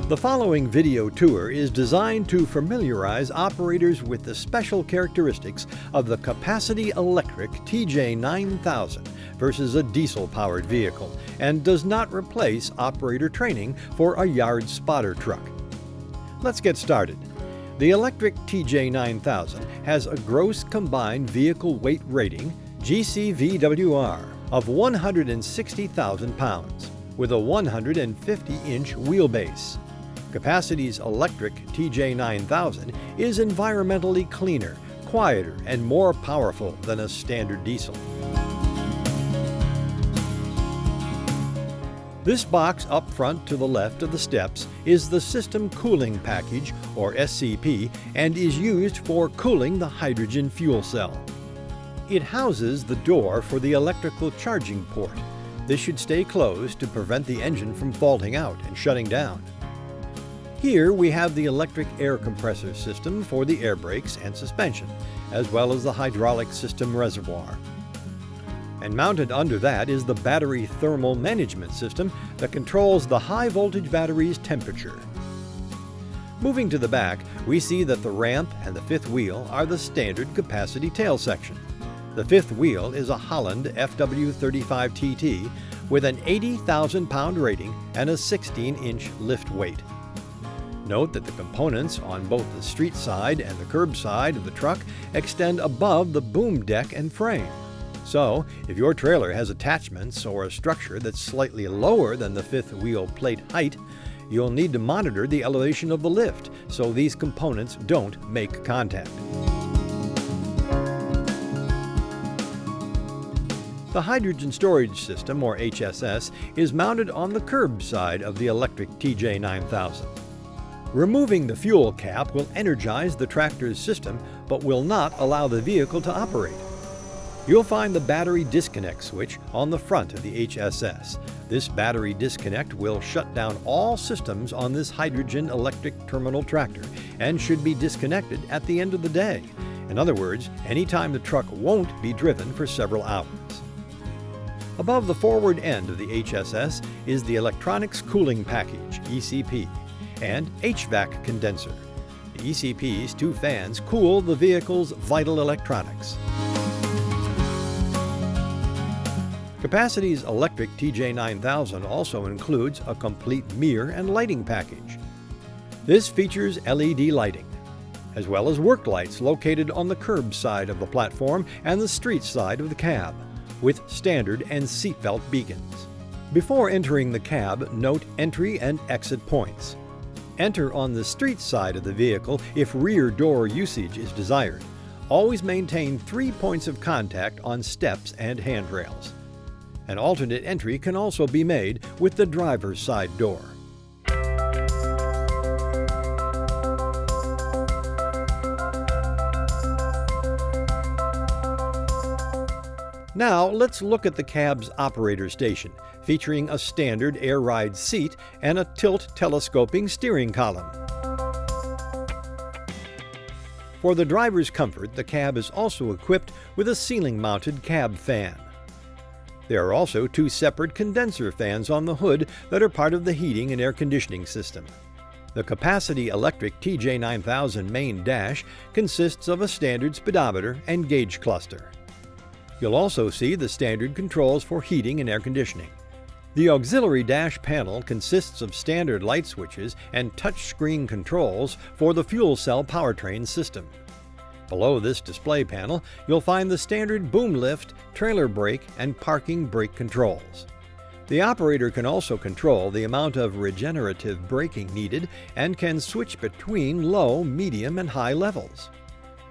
The following video tour is designed to familiarize operators with the special characteristics of the capacity electric TJ9000 versus a diesel-powered vehicle and does not replace operator training for a yard spotter truck. Let's get started. The electric TJ9000 has a gross combined vehicle weight rating, GCVWR, of 160,000 pounds with a 150-inch wheelbase. Capacity's electric TJ9000 is environmentally cleaner, quieter, and more powerful than a standard diesel. This box up front to the left of the steps is the System Cooling Package, or SCP, and is used for cooling the hydrogen fuel cell. It houses the door for the electrical charging port. This should stay closed to prevent the engine from faulting out and shutting down. Here we have the electric air compressor system for the air brakes and suspension, as well as the hydraulic system reservoir. And mounted under that is the battery thermal management system that controls the high voltage battery's temperature. Moving to the back, we see that the ramp and the fifth wheel are the standard capacity tail section. The fifth wheel is a Holland FW35TT with an 80,000 pound rating and a 16-inch lift weight. Note that the components on both the street side and the curb side of the truck extend above the boom deck and frame. So, if your trailer has attachments or a structure that's slightly lower than the fifth wheel plate height, you'll need to monitor the elevation of the lift so these components don't make contact. The hydrogen storage system, or HSS, is mounted on the curb side of the electric TJ9000. Removing the fuel cap will energize the tractor's system, but will not allow the vehicle to operate. You'll find the battery disconnect switch on the front of the HSS. This battery disconnect will shut down all systems on this hydrogen electric terminal tractor and should be disconnected at the end of the day. In other words, anytime the truck won't be driven for several hours. Above the forward end of the HSS is the Electronics Cooling Package, ECP, and HVAC condenser. The ECP's two fans cool the vehicle's vital electronics. Capacity's electric TJ9000 also includes a complete mirror and lighting package. This features LED lighting, as well as work lights located on the curb side of the platform and the street side of the cab, with standard and seatbelt beacons. Before entering the cab, note entry and exit points. Enter on the street side of the vehicle if rear door usage is desired. Always maintain 3 points of contact on steps and handrails. An alternate entry can also be made with the driver's side door. Now let's look at the cab's operator station, featuring a standard air ride seat and a tilt telescoping steering column. For the driver's comfort, the cab is also equipped with a ceiling-mounted cab fan. There are also two separate condenser fans on the hood that are part of the heating and air conditioning system. The Capacity Electric TJ9000 main dash consists of a standard speedometer and gauge cluster. You'll also see the standard controls for heating and air conditioning. The auxiliary dash panel consists of standard light switches and touchscreen controls for the fuel cell powertrain system. Below this display panel, you'll find the standard boom lift, trailer brake, and parking brake controls. The operator can also control the amount of regenerative braking needed and can switch between low, medium, and high levels.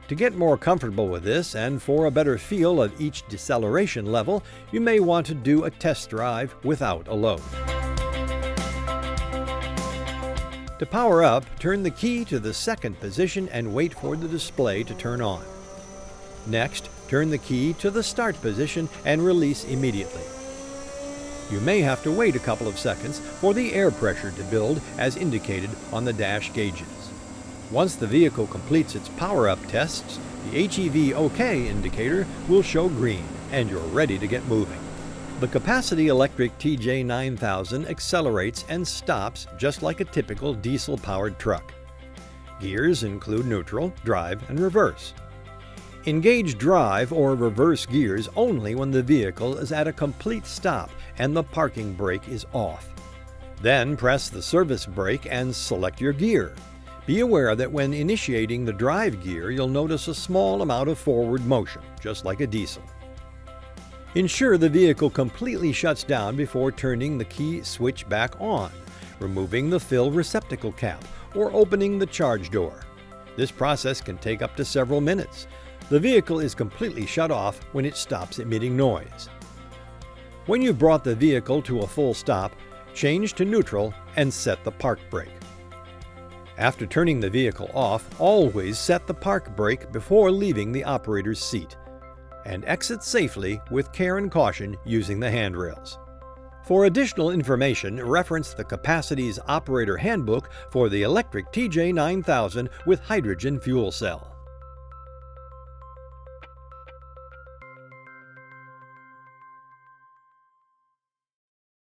To get more comfortable with this and for a better feel of each deceleration level, you may want to do a test drive without a load. To power up, turn the key to the second position and wait for the display to turn on. Next, turn the key to the start position and release immediately. You may have to wait a couple of seconds for the air pressure to build as indicated on the dash gauges. Once the vehicle completes its power-up tests, the HEV OK indicator will show green and you're ready to get moving. The capacity electric TJ9000 accelerates and stops just like a typical diesel-powered truck. Gears include neutral, drive, and reverse. Engage drive or reverse gears only when the vehicle is at a complete stop and the parking brake is off. Then press the service brake and select your gear. Be aware that when initiating the drive gear, you'll notice a small amount of forward motion, just like a diesel. Ensure the vehicle completely shuts down before turning the key switch back on, removing the fill receptacle cap, or opening the charge door. This process can take up to several minutes. The vehicle is completely shut off when it stops emitting noise. When you've brought the vehicle to a full stop, change to neutral and set the park brake. After turning the vehicle off, always set the park brake before leaving the operator's seat, and exit safely with care and caution using the handrails. For additional information, reference the Capacity's Operator Handbook for the electric TJ9000 with hydrogen fuel cell.